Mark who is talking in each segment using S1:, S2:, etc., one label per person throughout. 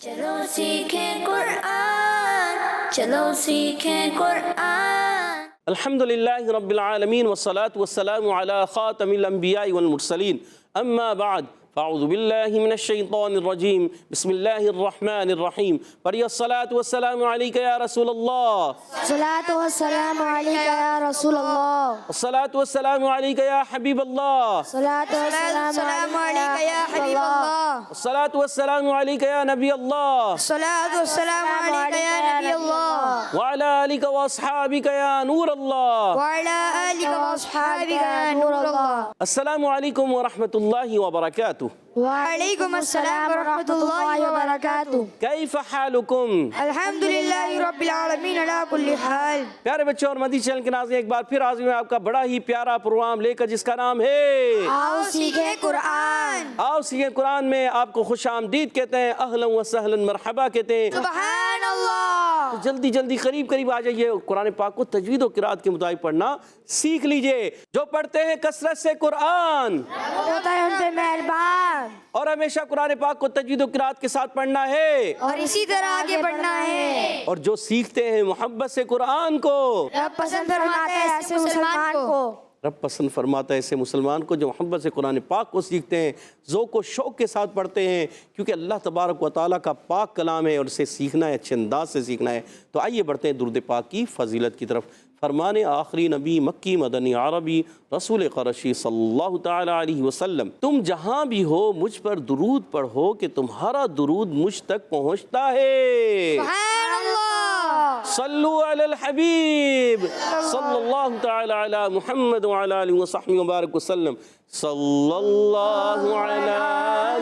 S1: چلو سیکھیں قرآن، چلو سیکھیں قرآن۔
S2: الحمدللہ رب العالمین والصلاة والسلام علی خاتم الانبیاء والمرسلین، اما بعد فاعوذ باللہ من الشیطان الرجیم، بسم اللہ الرحمن الرحیم۔ پڑھیے الصلاة والسلام علیکہ یا رسول اللہ،
S3: الصلاة والسلام علیکہ یا رسول اللہ،
S2: الصلاة والسلام علیکہ یا حبیب اللہ،
S3: الصلاة والسلام علیکہ یا حبیب اللہ،
S2: الصلاة والسلام علیکہ یا نبی اللہ،
S3: الصلاة والسلام علیکہ یا نبی اللہ،
S2: وعلی آلک واصحابک یا نور اللہ،
S3: وعلی آلک واصحابک یا نور اللہ۔
S2: السلام علیکم ورحمۃ اللہ وبرکاتہ۔
S3: وعلیکم السلام ورحمۃ اللہ وبرکاتہ۔
S2: کیف حالکم؟
S3: الحمدللہ رب العالمین علی کل حال۔
S2: پیارے بچوں اور مدنی چینل کے ناظرین، ایک بار پھر حاضر ہوں آپ کا بڑا ہی پیارا پروگرام لے کر، جس کا نام ہے
S3: آؤ سیکھیں قرآن۔
S2: آؤ سیکھیں قرآن میں آپ کو خوش آمدید کہتے ہیں، اہلا و سہلا مرحبا کہتے ہیں۔
S3: سبحان اللہ۔
S2: تو جلدی جلدی قریب آ جائیے، قرآن پاک کو تجوید و قرات کے مطابق پڑھنا سیکھ لیجئے۔ جو پڑھتے ہیں کثرت سے قرآن
S3: ہوتا ہے ان پہ مہربان،
S2: اور ہمیشہ قرآن پاک کو تجوید و قرات کے ساتھ پڑھنا ہے،
S3: اور اسی طرح آگے بڑھنا ہے۔
S2: اور جو سیکھتے ہیں محبت سے قرآن کو،
S3: رب پسند فرماتا ہے ایسے مسلمان کو،
S2: رب پسند فرماتا ہے ایسے مسلمان کو جو محبت سے قرآن پاک کو سیکھتے ہیں، ذوق و شوق کے ساتھ پڑھتے ہیں، کیونکہ اللہ تبارک و تعالیٰ کا پاک کلام ہے اور اسے سیکھنا ہے، اچھے انداز سے سیکھنا ہے۔ تو آئیے بڑھتے ہیں درود پاک کی فضیلت کی طرف۔ فرمان آخری نبی مکی مدنی عربی رسول قرشی صلی اللہ تعالی علیہ وسلم، تم جہاں بھی ہو مجھ پر درود پڑھو کہ تمہارا درود مجھ تک پہنچتا ہے۔
S3: سبحان اللہ۔
S2: صلو علی الحبیب صلی اللہ تعالی علی محمد وعلی آلہ وصحبہ وبارک وسلم۔ صلی اللہ علی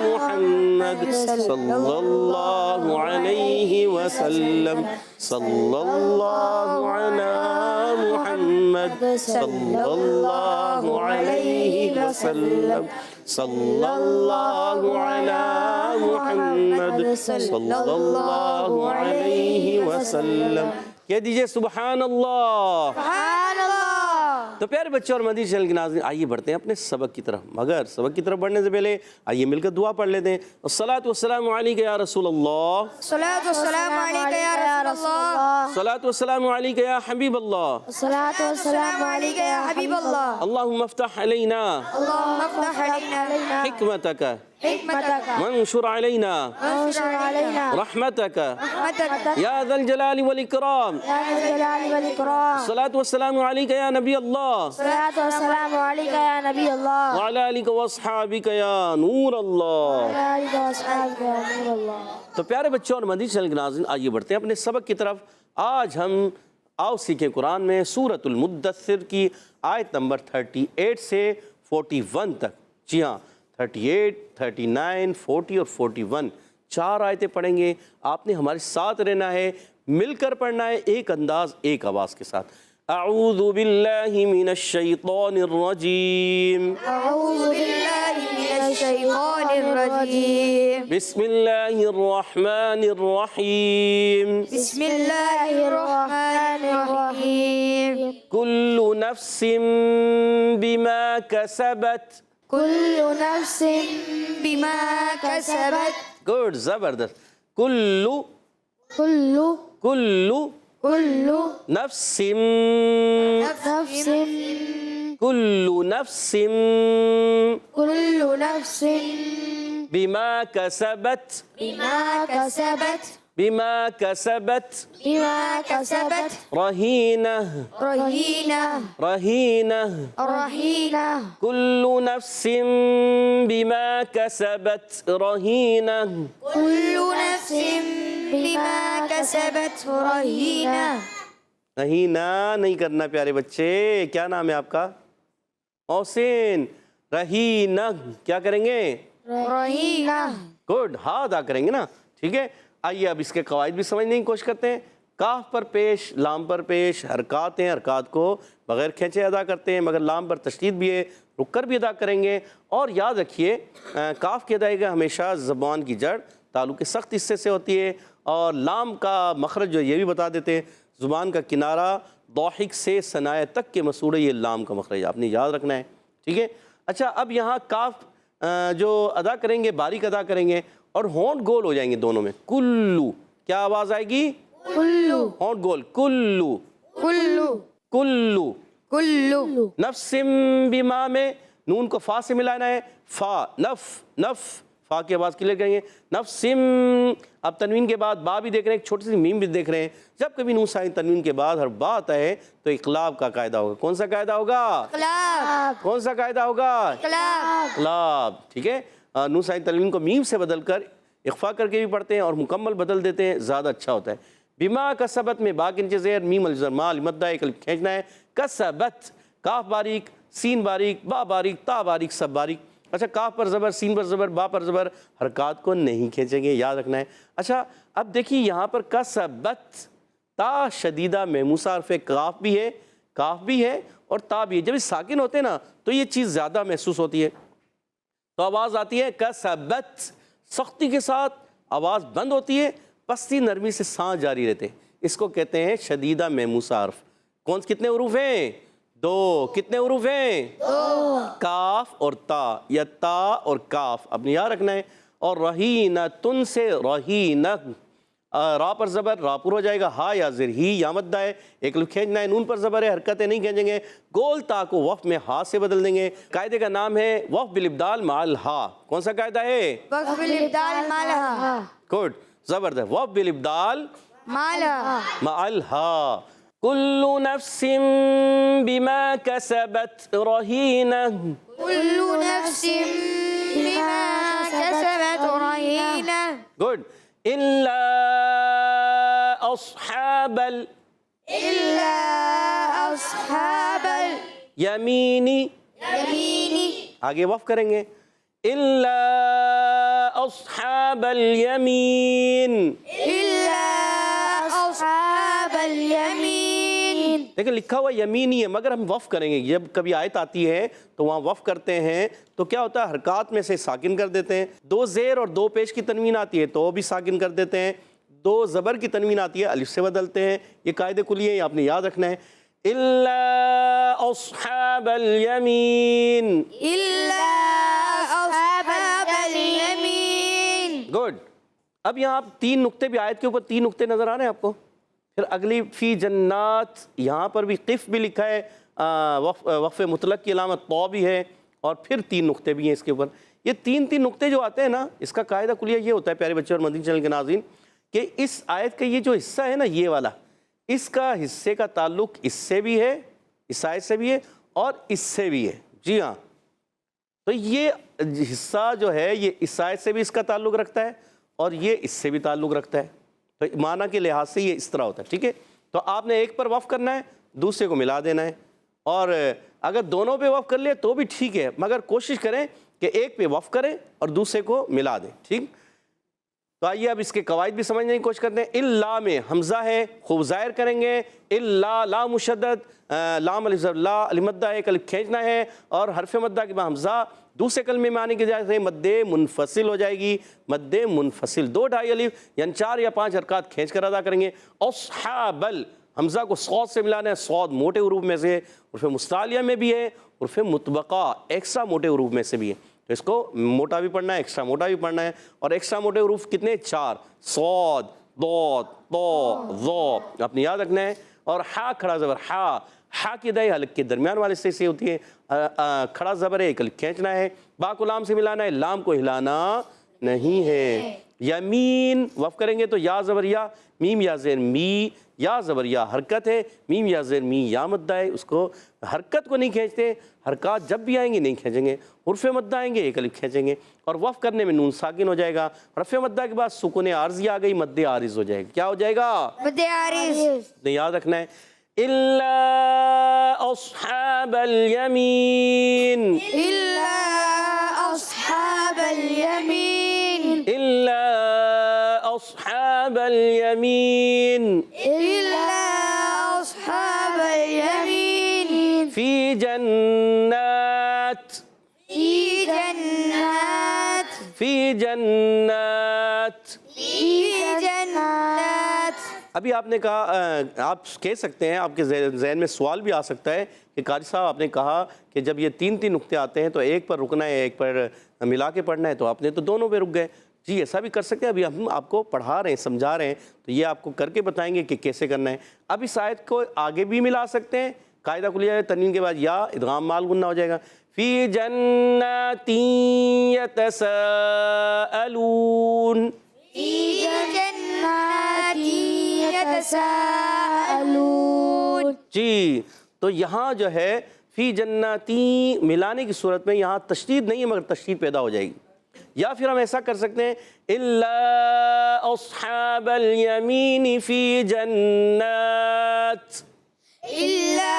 S2: محمد صلی اللہ علیہ وسلم، صلی اللہ علی محمد صلی اللہ علیہ وسلم، صلی اللہ علی محمد صلی اللہ علیہ وسلم۔ کہہ دیجئے سبحان اللہ۔
S3: سبحان اللہ۔
S2: تو پیارے بچوں اور مدنی چینل کے ناظرین، آئیے بڑھتے ہیں اپنے سبق کی طرف، مگر سبق کی طرف بڑھنے سے پہلے آئیے مل کر دعا پڑھ لیتے ہیں۔ الصلاۃ والسلام علیکہ یا رسول اللہ،
S3: الصلاة والسلام علیکہ یا رسول اللہ،
S2: الصلاۃ والسلام علیکہ یا حبیب اللہ،
S3: الصلاة والسلام علیکہ یا حبیب اللہ۔
S2: اللہم افتح علینا
S3: اللہم افتح علینا
S2: حکمتک
S3: حکمتک
S2: وانشر علینا
S3: وانشر علینا
S2: رحمتک
S3: رحمتک
S2: یا ذا الجلال والاکرام۔
S3: یا ذا الجلال والاکرام۔
S2: الصلاۃ والسلام علیکہ یا نبی اللہ
S3: الصلاة والسلام علیکہ یا نبی اللہ،
S2: وعلی آلک واصحابک یا نور اللہ۔
S3: وعلی آلہ واصحابہ یا نور اللہ۔
S2: تو پیارے بچوں اور مدنی چینل کے ناظرین، آئیے بڑھتے ہیں اپنے سبق کی طرف۔ آج ہم آؤ سیکھیں قرآن میں سورۃ المدثر کی آیت نمبر 38 سے 41 تک، جی ہاں 38، 39، 40 اور 41 چار آیتیں پڑھیں گے۔ آپ نے ہمارے ساتھ رہنا ہے، مل کر پڑھنا ہے، ایک انداز ایک آواز کے ساتھ۔ اعوذ باللہ من الشیطان الرجیم،
S3: اعوذ باللہ من الشیطان الرجیم،
S2: بسم اللہ الرحمن الرحیم،
S3: بسم اللہ الرحمن الرحیم،
S2: کل نفس بما کسبت،
S3: کل نفس بما کسبت،
S2: گڈ، زبردست، کل
S3: کل
S2: کل نفس
S3: نفس
S2: کل نفس
S3: کل نفس
S2: بما کسبت
S3: بما کسبت
S2: بما کسبت
S3: بما کسبت
S2: رہینہ
S3: رہینہ
S2: رہینہ
S3: رہینہ،
S2: کل نفس بما کسبت رہینہ۔
S3: کل نفس بما کسبت رہینہ۔
S2: نہیں نہ نہیں کرنا پیارے بچے، کیا نام ہے آپ کا؟ محسن۔ رہینہ کیا کریں گے؟
S3: رہینہ۔
S2: گڈ، ہاں ادا کریں گے نا، ٹھیک ہے۔ آئیے اب اس کے قواعد بھی سمجھنے کی کوشش کرتے ہیں۔ کاف پر پیش، لام پر پیش، حرکات ہیں، حرکات کو بغیر کھینچے ادا کرتے ہیں، مگر لام پر تشدید بھی ہے، رک کر بھی ادا کریں گے۔ اور یاد رکھیے کاف کی ادائیگی ہمیشہ زبان کی جڑ تالو کے سخت حصے سے ہوتی ہے، اور لام کا مخرج جو یہ بھی بتا دیتے ہیں، زبان کا کنارہ ضاحک سے ثنائے تک کے مسوڑے، یہ لام کا مخرج آپ نے یاد رکھنا ہے، ٹھیک ہے۔ اچھا، اب یہاں کاف جو ادا کریں گے، باریک ادا کریں گے، اور ہونٹ گول ہو جائیں گے دونوں میں، کلو، کیا آواز آئے گی؟
S3: کلو
S2: ہونٹ گول، کلو
S3: کلو
S2: کلو۔
S3: کلو
S2: نفسم بما میں نون کو فا سے ملانا ہے، فا، نف، نف، فا کی آواز کلیئر کریں گے، نفسم۔ اب تنوین کے بعد با بھی دیکھ رہے ہیں، ایک چھوٹی سی میم بھی دیکھ رہے ہیں۔ جب کبھی نون ساکن تنوین کے بعد ہر با آتا ہے تو اقلاب کا قاعدہ ہوگا۔ کون سا قاعدہ ہوگا؟
S3: قلاب
S2: کون سا قاعدہ ہوگا؟
S3: قلاب
S2: اقلاب، ٹھیک ہے۔ نون ساکن تنوین کو میم سے بدل کر اخفا کر کے بھی پڑھتے ہیں اور مکمل بدل دیتے ہیں، زیادہ اچھا ہوتا ہے۔ بما کسبت میں با کے نیچے زیر، میم الجر ما المدہ ایک الف کھینچنا ہے، کسبت، کاف باریک، سین باریک، با باریک، تا باریک، سب باریک۔ اچھا، کاف پر زبر، سین پر زبر، با پر زبر، حرکات کو نہیں کھینچیں گے، یاد رکھنا ہے۔ اچھا اب دیکھیے یہاں پر کسبت، تا شدیدہ محموسہ حرف کاف بھی ہے، کاف بھی ہے اور تا بھی ہے۔ جب یہ ساکن ہوتے ہیں نا تو یہ چیز زیادہ محسوس ہوتی ہے، تو آواز آتی ہے کسبت، سختی کے ساتھ آواز بند ہوتی ہے، پستی نرمی سے سانس جاری رہتے ہیں، اس کو کہتے ہیں شدیدہ محموسہ حرف۔ کتنے حروف ہیں؟ دو۔ کتنے حروف ہیں؟ دو، کاف اور تا، یا تا اور کاف، اپنے یاد رکھنا ہے۔ اور رہینتن سے رہینہ، را پر زبر، را پر ہو جائے گا، ہا یا زر، ہی یا مدہ ہے، ایک لفظ کھینچنا ہے، نون پر زبر ہے، حرکتیں نہیں کھینچیں گے، گول تا کو وقف میں ہا سے بدل دیں گے۔ قاعدے کا نام ہے وقف بالابدال مع الہا۔ کون سا قاعدہ ہے؟
S3: وقف الابدال مالها
S2: گڈ، زبردست، وقف بالابدال
S3: مالها
S2: مع الہا۔ کل نفس بما کسبت رہینہ،
S3: كل نفس بما كسبت رهينة
S2: گڈ، الا اصحاب
S3: إلا أصحاب
S2: الیمین،
S3: اليمين
S2: آگے وقف کریں گے، الا اصحاب الیمین۔
S3: إلا أصحاب اليمين
S2: لیکن لکھا ہوا یمین ہی ہے، مگر ہم وقف کریں گے۔ جب کبھی آیت آتی ہے تو وہاں وقف کرتے ہیں تو کیا ہوتا ہے، حرکات میں سے ساکن کر دیتے ہیں۔ دو زیر اور دو پیش کی تنوین آتی ہے تو بھی ساکن کر دیتے ہیں، دو زبر کی تنوین آتی ہے الف سے بدلتے ہیں۔ یہ قاعدے کلی ہیں، یہ آپ نے یاد رکھنا ہے۔ الا اصحاب الیمین،
S3: إلا أصحاب اليمين
S2: گڈ۔ اب یہاں آپ تین نقطے بھی، آیت کے اوپر تین نقطے نظر آ رہے ہیں آپ کو۔ پھر اگلی فی جنات، یہاں پر بھی قف بھی لکھا ہے، وقف مطلق کی علامت طا بھی ہے، اور پھر تین نقطے بھی ہیں اس کے اوپر۔ یہ تین نقطے جو آتے ہیں نا، اس کا قاعدہ کلیہ یہ ہوتا ہے پیارے بچے اور مدنی چینل کے ناظرین، کہ اس آیت کا یہ جو حصہ ہے نا، یہ والا، اس کا حصے کا تعلق اس سے بھی ہے، اس آیت سے بھی ہے، اور اس سے بھی ہے۔ جی ہاں، تو یہ حصہ جو ہے یہ اس آیت سے بھی اس کا تعلق رکھتا ہے اور یہ اس سے بھی تعلق رکھتا ہے، تو معنی کے لحاظ سے یہ اس طرح ہوتا ہے، ٹھیک ہے۔ تو آپ نے ایک پر وقف کرنا ہے، دوسرے کو ملا دینا ہے، اور اگر دونوں پہ وقف کر لے تو بھی ٹھیک ہے، مگر کوشش کریں کہ ایک پہ وقف کریں اور دوسرے کو ملا دیں، ٹھیک۔ تو آئیے اب اس کے قواعد بھی سمجھنے کی کوشش کرتے ہیں۔ الا میں حمزہ ہے، خوب ظاہر کریں گے، الا، لا مشدد، لام الف زبر لا، الف مدہ ایک الف کھینچنا ہے، اور حرف مدہ کے بعد حمزہ دوسرے کلمے میں آنے کی وجہ سے مد منفصل ہو جائے گی، مد منفصل، 2 ڈھائی الف یعنی 4 یا 5 حرکات کھینچ کر ادا کریں گے۔ اصحاب، حمزہ کو صاد سے ملانا ہے، صاد موٹے حروف میں سے، حرف مستعلیہ میں بھی ہے، حرف مطبقہ ایکسٹرا موٹے حروف میں سے بھی ہے، تو اس کو موٹا بھی پڑھنا ہے، ایکسٹرا موٹا بھی پڑھنا ہے، اور ایکسٹرا موٹے حروف کتنے؟ 4، صاد، ضاد، طا، ظا، اپنے یاد رکھنا ہے۔ اور ہا کھڑا زبر، ہا، ہا کی ادائی حلق کے درمیان والے حصے سے ہوتی ہے، کھڑا زبر ہے، ایک الف کھینچنا ہے، با کو لام سے ملانا ہے، لام کو ہلانا نہیں ہے۔ یمین وقف کریں گے تو یا زبر یا، میم یا زیر می، یا زبر یا حرکت ہے، میم یا زیر می یا مدہ ہے، اس کو حرکت کو نہیں کھینچتے، حرکات جب بھی آئیں گے نہیں کھینچیں گے، حرف مدہ آئیں گے ایک الف کھینچیں گے، اور وقف کرنے میں نون ساکن ہو جائے گا، حرف مدہ کے بعد سکون عارضی آ گئی، مد عارض ہو جائے گا، کیا ہو جائے گا؟
S3: مد عارض
S2: نے یاد رکھنا ہے۔ الا اصحاب الیمین،
S3: إلا أصحاب اليمين
S2: الا اصحاب الیمین،
S3: إلا أصحاب اليمين
S2: فی جنات،
S3: في جنات
S2: فی جنات۔
S3: في جنات
S2: ابھی آپ نے کہا، آپ کہہ سکتے ہیں، آپ کے ذہن میں سوال بھی آ سکتا ہے کہ قاری صاحب آپ نے کہا کہ جب یہ تین نقطے آتے ہیں تو ایک پر رکنا ہے، ایک پر ملا کے پڑھنا ہے، تو آپ نے تو دونوں پہ رک گئے، جی ایسا بھی کر سکتے ہیں، ابھی ہم آپ کو پڑھا رہے ہیں، سمجھا رہے ہیں، تو یہ آپ کو کر کے بتائیں گے کہ کیسے کرنا ہے۔ اب اس آیت کو آگے بھی ملا سکتے ہیں، قاعدہ کلیہ تنوین کے بعد یا ادغام مال غنہ ہو جائے گا، فی جنات یتساءلون،
S3: في جنات يتساءلون۔
S2: جی تو یہاں جو ہے فی جناتی ملانے کی صورت میں یہاں تشدید نہیں ہے مگر تشدید پیدا ہو جائے گی، یا پھر ہم ایسا کر سکتے ہیں الا اصحاب الیمین فی جنات،
S3: إلا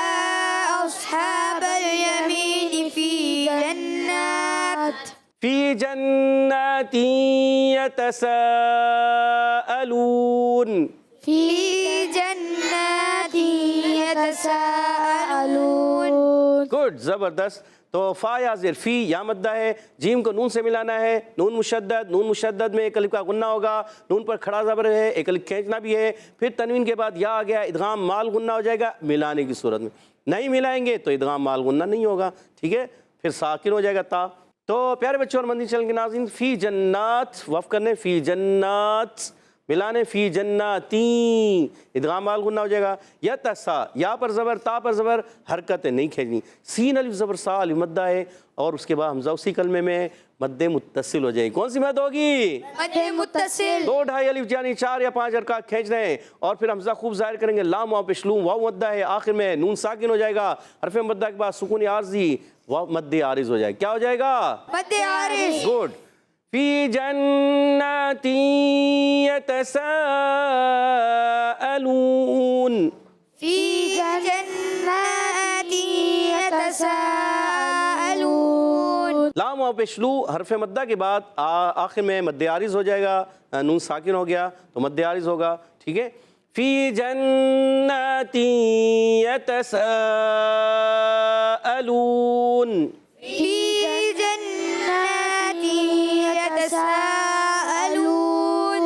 S3: أصحاب اليمين في جنات
S2: فی جنات یتساءلون،
S3: في جنات يتساءلون۔
S2: گڈ، زبردست۔ تو فا یا زیر فی یا مدہ ہے، جیم کو نون سے ملانا ہے، نون مشدد میں ایک الف کا غنہ ہوگا، نون پر کھڑا زبر ہے، ایک الف کھینچنا بھی ہے، پھر تنوین کے بعد یا آ گیا، ادغام مال غنہ ہو جائے گا ملانے کی صورت میں، نہیں ملائیں گے تو ادغام مال غنہ نہیں ہوگا، ٹھیک ہے، پھر ساکن ہو جائے گا تا۔ تو پیارے بچوں اور مدنی چینل کے ناظرین، فی جنات وقف کرنے، فی جنات ملانے، فی جناتی ادغام مال غنہ ہو جائے گا، یا تسا یا پر زبر تا پر زبر، حرکتیں نہیں کھینچنی، سین الف زبر سا الف مدہ ہے، اور اس کے بعد حمزہ اسی کلمے میں مد متصل ہو جائے گی، کون سی مد ہوگی؟
S3: مد متصل۔
S2: 2 2.5 الف یعنی 4 یا 5 حرکات کھینچ رہے ہیں، اور پھر حمزہ خوب ظاہر کریں گے، لام واو پیشلوم، واو مدہ ہے، آخر میں نون ساکن ہو جائے گا، حرف مدہ کے بعد سکون عارضی، واو مد عارض ہو جائے گا، کیا ہو جائے گا؟
S3: مد عارض۔
S2: گڈ، فی جنات یتساءلون،
S3: في جنات يتساءلون۔
S2: لام واو پیشلو حرف مدہ کے بعد آخر میں مد عارض ہو جائے گا، نون ساکن ہو گیا تو مد عارض ہوگا، ٹھیک ہے، فی جنات یتساءلون،
S3: في جنات يتساءلون۔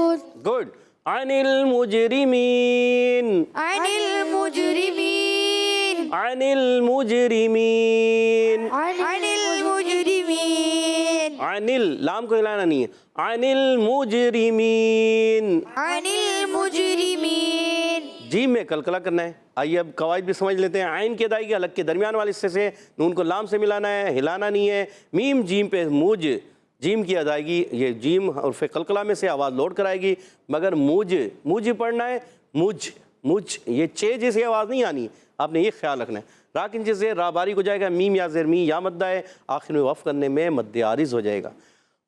S2: گڈ، عن المجرمین،
S3: عن المجرمين
S2: عن المجرمین،
S3: عن المجرمين
S2: عن لام کو ہلانا نہیں ہے، عن المجرمین،
S3: عن المجرمين۔
S2: جیم میں کلکلہ کرنا ہے۔ آئیے اب قواعد بھی سمجھ لیتے ہیں۔ عین کی ادائیگی حلق کے درمیان والے حصے سے، نون کو لام سے ملانا ہے، ہلانا نہیں ہے۔ میم جیم پہ موج، جیم کی ادائیگی، یہ جیم حرف قلقلہ میں سے آواز لوٹ کر آئے گی، مگر موج پڑھنا ہے، مجھ، یہ چے جیسی آواز نہیں آنی، آپ نے یہ خیال رکھنا ہے۔ راکن جیسے را باریک ہو جائے گا، میم یا زیر می یا مدہ ہے، آخر میں وقف کرنے میں مد عارض ہو جائے گا۔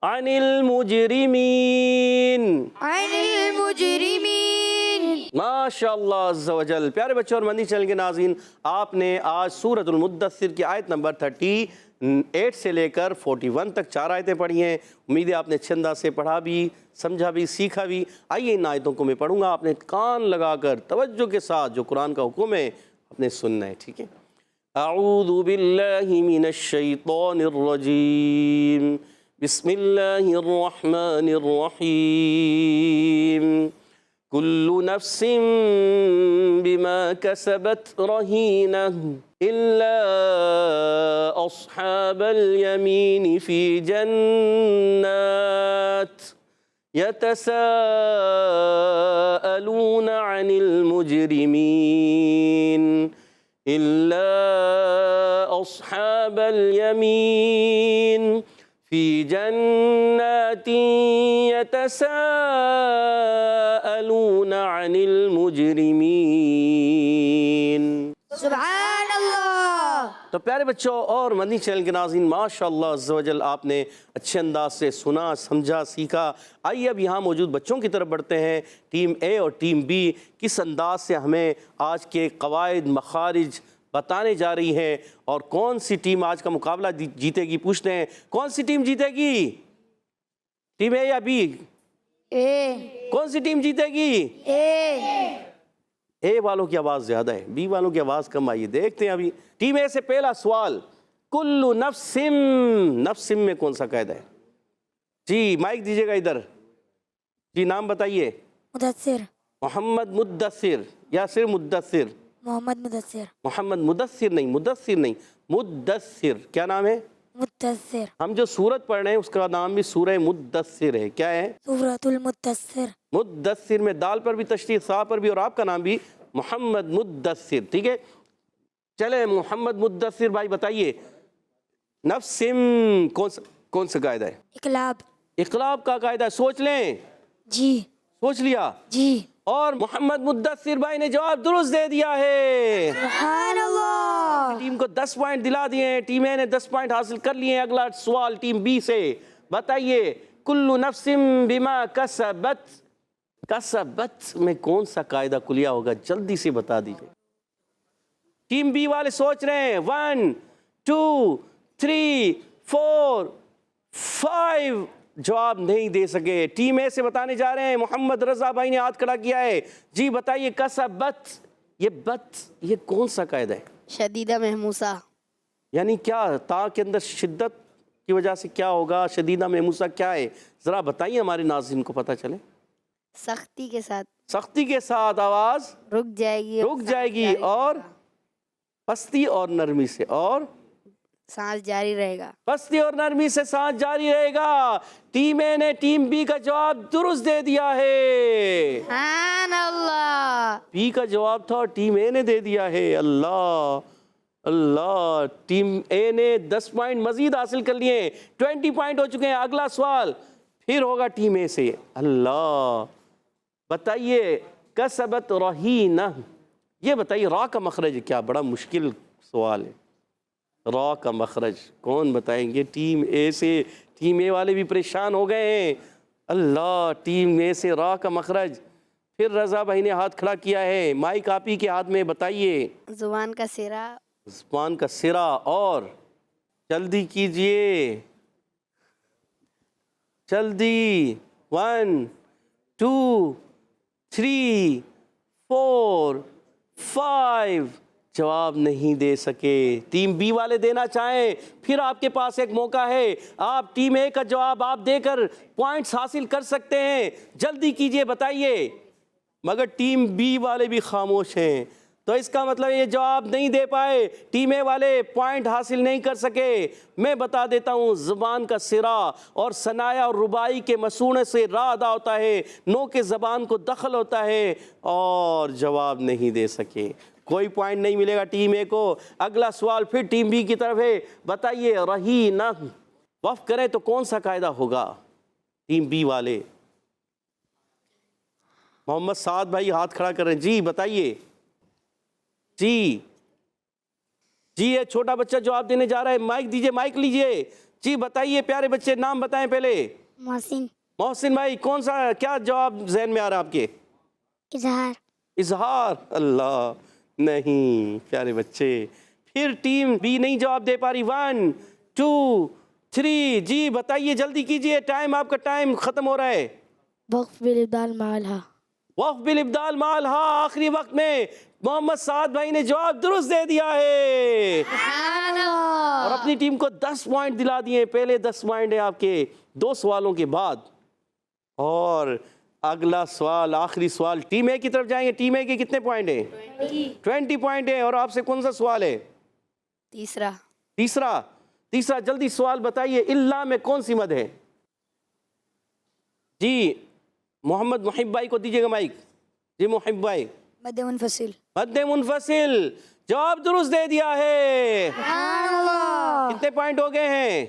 S2: عن المجرمین،
S3: عن المجرمين۔
S2: ماشاءاللہ عز و جل۔ پیارے بچوں اور مدنی چینل کے ناظرین، آپ نے آج سورۃ المدثر کی آیت نمبر 38 سے لے کر 41 تک 4 آیتیں پڑھی ہیں۔ امید ہے آپ نے اچھے انداز سے پڑھا بھی، سمجھا بھی، سیکھا بھی۔ آئیے ان آیتوں کو میں پڑھوں گا، آپ نے کان لگا کر توجہ کے ساتھ جو قرآن کا حکم ہے آپ نے سننا ہے، ٹھیک ہے؟ اعوذ باللہ من الشیطان الرجیم، بسم اللہ الرحمن الرحیم، کل نفس بما کسبت رہینہ الا اصحاب الیمین فی جنات یتساءلون عن المجرمین الا اصحاب الیمین فی جنات یتساءلون عن المجرمین۔
S3: سبحان اللہ۔
S2: تو پیارے بچوں اور مدنی چینل کے ناظرین، ماشاءاللہ عز و جل آپ نے اچھے انداز سے سنا، سمجھا، سیکھا۔ آئیے اب یہاں موجود بچوں کی طرف بڑھتے ہیں۔ ٹیم اے اور ٹیم بی کس انداز سے ہمیں آج کے قواعد، مخارج بتانے جا رہی ہیں، اور کون سی ٹیم آج کا مقابلہ جیتے گی، پوچھتے ہیں کون سی ٹیم جیتے گی؟ ٹیم اے یا بی؟
S3: اے۔
S2: کون سی ٹیم جیتے گی؟ اے والوں کی آواز زیادہ ہے، بی والوں کی آواز کم آئی ہے، دیکھتے ہیں ابھی۔ ٹیم اے سے پہلا سوال، کل نفسم، نفسم میں کون سا قاعدہ ہے؟ جی مائک دیجیے گا ادھر، جی نام بتائیے۔
S3: مدثر۔
S2: محمد مدثر یا صرف مدثر؟
S3: محمد مدثر۔
S2: محمد مدثر نہیں، مدثر نہیں، مدثر۔ کیا نام ہے؟
S3: مدثر
S2: ہم جو سورت پڑھ رہے ہیں اس کا نام بھی سورہ مدثر ہے. کیا ہے؟
S3: سورۃ المدثر.
S2: مدثر میں دال پر بھی تشدید، سا پر بھی، اور آپ کا نام بھی محمد مدثر. ٹھیک ہے، چلے محمد مدثر بھائی بتائیے نفسم کون سا قاعدہ ہے؟
S3: اقلاب.
S2: اقلاب کا قاعدہ ہے. سوچ لیں.
S3: جی
S2: سوچ لیا؟
S3: جی.
S2: اور محمد مدثر بھائی نے جواب درست دے دیا ہے.
S3: سبحان اللہ.
S2: ٹیم کو 10 پوائنٹ دلا دیے ہیں، ٹیم اے نے 10 پوائنٹ حاصل کر لیے ہیں. اگلا سوال ٹیم بی سے. بتائیے کل نفس بما کسبت، کسبت میں کون سا قاعدہ کلیہ ہوگا؟ جلدی سے بتا دیجیے. ٹیم بی والے سوچ رہے ہیں. 1 2 3 4 5 جواب نہیں دے سکے. ٹیم اے سے بتانے جا رہے ہیں. محمد رضا بھائی نے ہاتھ کھڑا کیا ہے. جی بتائیے کسبت، یہ بت یہ کون سا قاعدہ ہے؟
S4: شدیدہ محموسہ.
S2: یعنی کیا تا کے اندر شدت کی وجہ سے کیا ہوگا؟ شدیدہ محموسہ کیا ہے؟ ذرا بتائیے ہمارے ناظرین کو پتہ چلے.
S4: سختی کے ساتھ.
S2: سختی کے ساتھ آواز
S4: رک جائے گی.
S2: رک جائے گی، اور پستی اور نرمی سے، اور
S4: سانس جاری رہے گا.
S2: پستی اور نرمی سے سانس جاری رہے گا. ٹیم اے نے ٹیم بی کا جواب درست دے دیا ہے.
S4: سبحان اللہ.
S2: بی کا جواب تھا اور ٹیم اے نے دے دیا ہے. اللہ اللہ. ٹیم اے نے 10 پوائنٹ مزید حاصل کر لیے، 20 پوائنٹ ہو چکے ہیں. اگلا سوال پھر ہوگا ٹیم اے سے. اللہ بتائیے کسبت رہینہ، یہ بتائیے را کا مخرج کیا؟ بڑا مشکل سوال ہے. را کا مخرج کون بتائیں گے؟ ٹیم اے سے. ٹیم اے والے بھی پریشان ہو گئے ہیں. اللہ، ٹیم اے سے را کا مخرج. پھر رضا بھائی نے ہاتھ کھڑا کیا ہے. مائک آپ ہی کے ہاتھ میں. بتائیے.
S4: زبان کا سرا.
S2: زبان کا سرا. اور جلدی کیجئے جلدی. 1 2 3 4 5 جواب نہیں دے سکے. ٹیم بی والے دینا چاہیں پھر آپ کے پاس ایک موقع ہے. آپ ٹیم اے کا جواب آپ دے کر پوائنٹس حاصل کر سکتے ہیں. جلدی کیجئے بتائیے. مگر ٹیم بی والے بھی خاموش ہیں، تو اس کا مطلب یہ جواب نہیں دے پائے. ٹیم اے والے پوائنٹ حاصل نہیں کر سکے. میں بتا دیتا ہوں، زبان کا سرا اور ثنایا اور ربائی کے مسوڑے سے را ادا ہوتا ہے، نو کے زبان کو دخل ہوتا ہے، اور جواب نہیں دے سکے. کوئی پوائنٹ نہیں ملے گا ٹیم اے کو. اگلا سوال پھر ٹیم بی کی طرف ہے. بتائیے رہینہ وقف کریں تو کون سا قاعدہ ہوگا؟ ٹیم بی والے. محمد سعد بھائی ہاتھ کھڑا کر رہے ہیں. جی بتائیے. جی یہ چھوٹا بچہ جواب دینے جا رہا ہے. مائک دیجئے، مائک لیجئے. جی بتائیے پیارے بچے، نام بتائیں پہلے.
S3: محسن.
S2: محسن بھائی کون سا، کیا جواب ذہن میں آ رہا ہے آپ کے؟
S3: اظہار.
S2: اظہار. اللہ نہیں پیارے بچے. پھر ٹیم بی نہیں جواب دے پا رہی. 1 2 3 جی بتائیے، جلدی کیجئے، ٹائم آپ کا ٹائم ختم ہو رہا ہے.
S3: وقف بالابدال مالہا.
S2: وقف بالابدال مالہا. آخری وقت میں محمد سعد بھائی نے جواب درست دے دیا ہے، اور اپنی ٹیم کو 10 پوائنٹ دلا دیے. پہلے 10 پوائنٹ ہیں آپ کے 2 سوالوں کے بعد. اور اگلا سوال، آخری سوال ٹیم اے کی طرف جائیں گے. ٹیم اے کے کتنے پوائنٹ ہیں؟ 20 پوائنٹ ہیں. اور آپ سے کون سا سوال ہے؟ تیسرا. جلدی سوال بتائیے. اللہ میں کون سی مد ہے؟ جی محمد محب بھائی کو دیجیے گا مائک. جی محب بھائی.
S3: مد منفصل.
S2: مد منفصل. جواب درست دے دیا ہے. کتنے پوائنٹ ہو گئے ہیں؟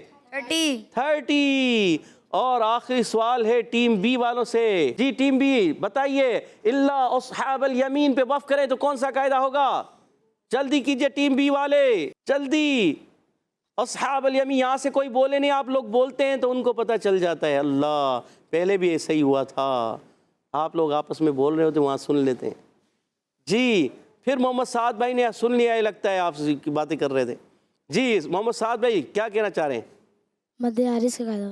S2: 30. اور آخری سوال ہے ٹیم بی والوں سے. جی ٹیم بی بتائیے، اللہ اصحاب الیمین پہ وقف کریں تو کون سا قاعدہ ہوگا؟ جلدی کیجئے ٹیم بی والے، جلدی. اصحاب الیمین، یہاں سے کوئی بولے نہیں، آپ لوگ بولتے ہیں تو ان کو پتہ چل جاتا ہے. اللہ پہلے بھی ایسا ہی ہوا تھا، آپ لوگ آپس میں بول رہے ہوتے وہاں سن لیتے ہیں. جی پھر محمد سعد بھائی نے سن لیا ہے، لگتا ہے آپ سے باتیں کر رہے تھے. جی محمد سعد بھائی کیا کہنا چاہ رہے ہیں؟
S3: مد عارض کا قاعدہ.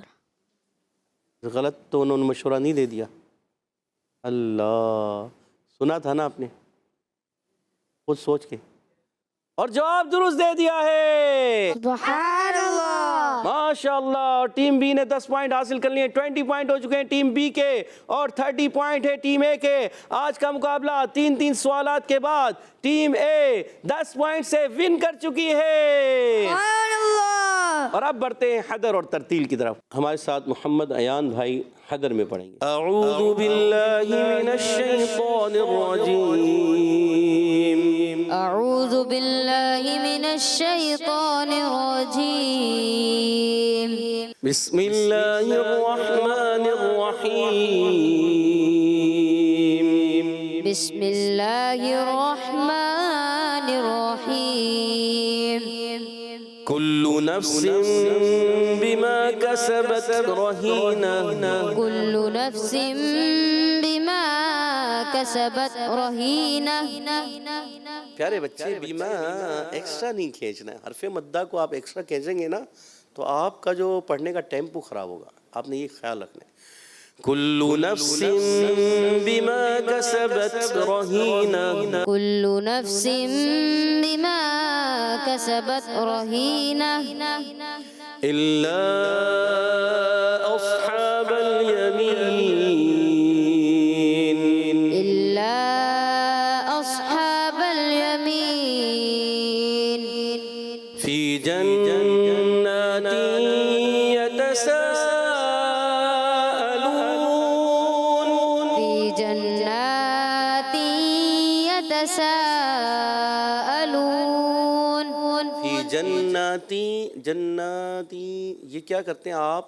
S2: غلط تو انہوں نے مشورہ نہیں دے دیا. اللہ سنا تھا نا آپ نے، خود سوچ کے، اور جواب درست دے دیا ہے.
S3: سبحان اللہ.
S2: ماشاء اللہ. اور ٹیم بی نے 10 پوائنٹ حاصل کر لیے. 20 پوائنٹ ہو چکے ہیں ٹیم بی کے، اور 30 پوائنٹ ہے ٹیم اے کے. آج کا مقابلہ 3 سوالات کے بعد ٹیم اے 10 پوائنٹ سے ون کر چکی ہے.
S3: سبحان اللہ.
S2: اور اب بڑھتے ہیں حدر اور ترتیل کی طرف. ہمارے ساتھ محمد ایان بھائی حدر میں پڑھیں گے. اعوذ باللہ من الشیطان الرجیم.
S1: أعوذ بالله من الشيطان الرجيم.
S2: بسم اللہ الرحمن الرحیم.
S1: بسم الله الرحمن الرحيم.
S2: كل نفس بما كسبت رهينة.
S1: كل نفس بما كسبت رهينة.
S2: پیارے بچے بیما ایکسٹرا نہیں کھینچنا ہے. حرف مدہ کو آپ ایکسٹرا کھینچیں گے نا تو آپ کا جو پڑھنے کا ٹیمپو خراب ہوگا. آپ نے یہ خیال رکھنا ہے. كل نفس بما كسبت رهينة.
S1: كل نفس بما كسبت رهينة.
S2: إلا أصحاب اليمين.
S1: إلا أصحاب اليمين.
S2: في جنات يتساءلون.
S1: في جنات يتساءلون.
S2: فی جناتی. جناتی یہ کیا کرتے ہیں آپ؟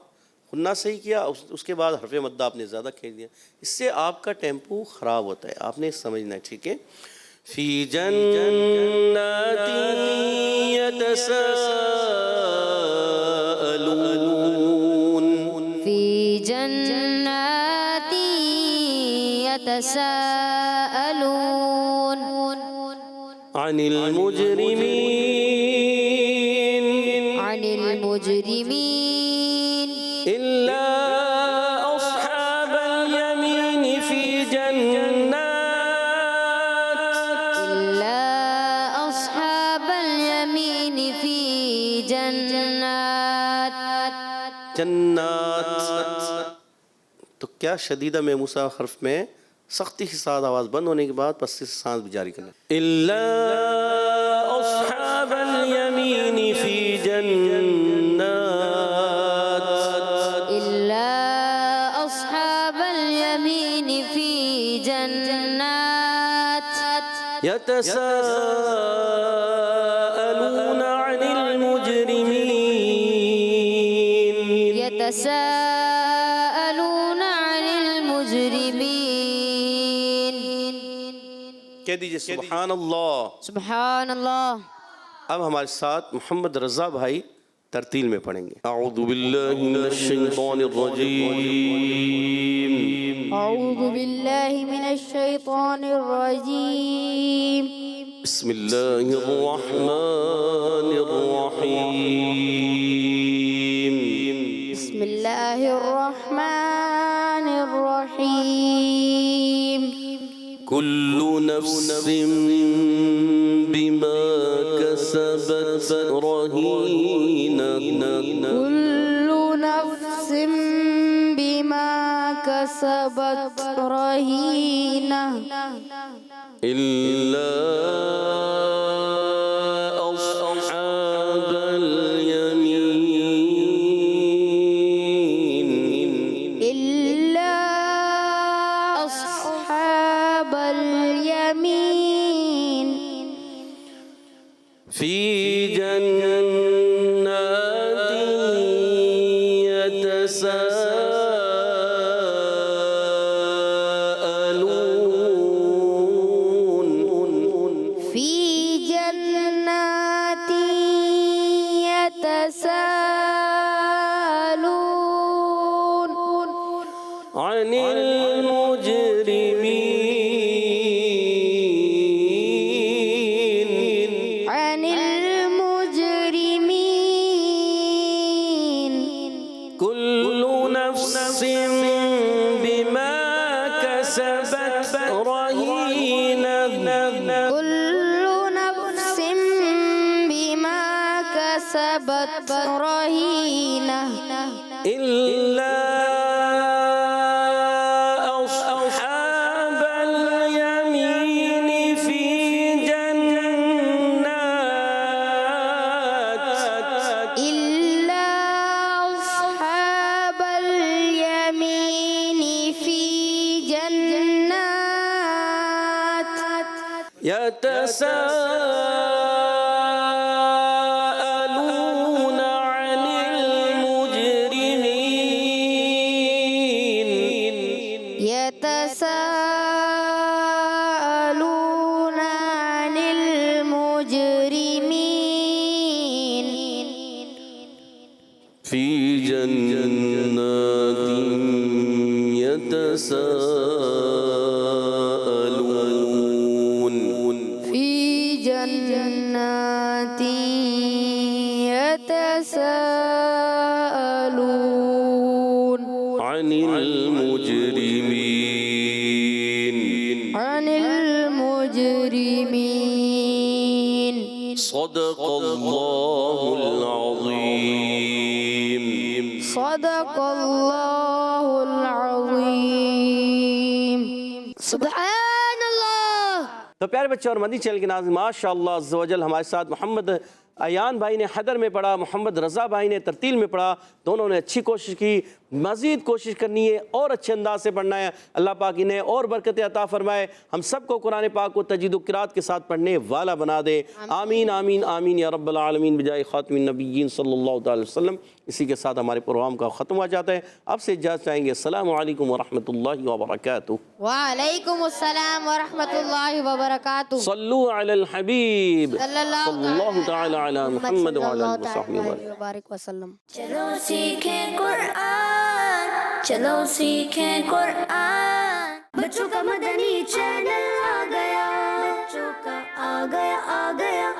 S2: خنہ صحیح کیا, اس کے بعد حرف مدہ آپ نے زیادہ کھینچ دیا. اس سے آپ کا ٹیمپو خراب ہوتا ہے. آپ نے سمجھنا ہے, ٹھیک ہے. فی جنات یتساءلون.
S1: في جنات يتساءلون.
S2: عن المجرمين.
S1: عن المجرمين.
S2: إلا أصحاب اليمين في جنات.
S1: إلا أصحاب اليمين في جنات.
S2: جنات. تو کیا شدیدہ محموسہ حرف میں سختی کے ساتھ آواز بند ہونے کے بعد پس سے سانس بھی جاری کرنا. إلا أصحاب اليمين في جنات.
S1: إلا أصحاب اليمين في جنات.
S2: يتساءلون عن المجرمين.
S1: يتساءلون عن المجرمين.
S2: کہہ دیجئے سبحان اللہ.
S1: سبحان الله.
S2: اب ہمارے ساتھ محمد رضا بھائی ترتیل میں پڑھیں گے. اعوذ باللہ من الشیطان الرجیم.
S3: أعوذ بالله من الشيطان الرجيم.
S2: بسم اللہ الرحمن الرحیم.
S3: بسم الله الرحمن الرحيم.
S2: كل نفس بما كسبت رهينة.
S3: كل نفس بما كسبت رهينة.
S2: إلا أصحاب اليمين.
S3: إلا أصحاب اليمين.
S2: في جنات يتساءلون.
S3: في جنات يتساءلون.
S2: عن المجرمين.
S3: عن المجرمين.
S2: كل نفس بما كسبت رهينة.
S3: كل نفس بما كسبت رهينة.
S2: إلا أصحاب اليمين في جنات.
S3: إلا
S2: يتساءلون عن المجرمين
S1: يتساءلون عن المجرمين
S2: في جنات يتساءلون
S1: في جنات يتساءلون
S2: عن المجرمين
S1: عن المجرمين
S2: صدق الله العظيم
S1: صدق الله العظيم سبحان الله.
S2: تو پیارے بچے اور مدنی چینل کے ناظرین ماشاءاللہ عز و جل ہمارے ساتھ محمد ایان بھائی نے حیدر میں پڑھا، محمد رضا بھائی نے ترتیل میں پڑھا، دونوں نے اچھی کوشش کی، مزید کوشش کرنی ہے اور اچھے انداز سے پڑھنا ہے۔ اللہ پاک انہیں اور برکتیں عطا فرمائے، ہم سب کو قرآن پاک کو تجوید و قرات کے ساتھ پڑھنے والا بنا دے، آمین آمین آمین یا رب العالمین بجائے خاتم النبیین صلی اللہ تعالی وسلم۔ اسی کے ساتھ ہمارے پروگرام کا ختم ہو جاتا ہے، اب سے اجازت چاہیں گے۔ السلام علیکم ورحمۃ اللہ وبرکاتہ۔
S1: وعلیکم السلام ورحمۃ اللہ وبرکاتہ۔
S2: صلو علی الحبیب
S1: صلی اللہ
S2: تعالی علی محمد وعلی آلہ وصحبہ وسلم۔
S4: وبارک وسلم۔
S5: چلو سیکھیں قرآن، چلو سیکھیں قرآن، بچوں کا مدنی چینل آ گیا، بچوں کا آ گیا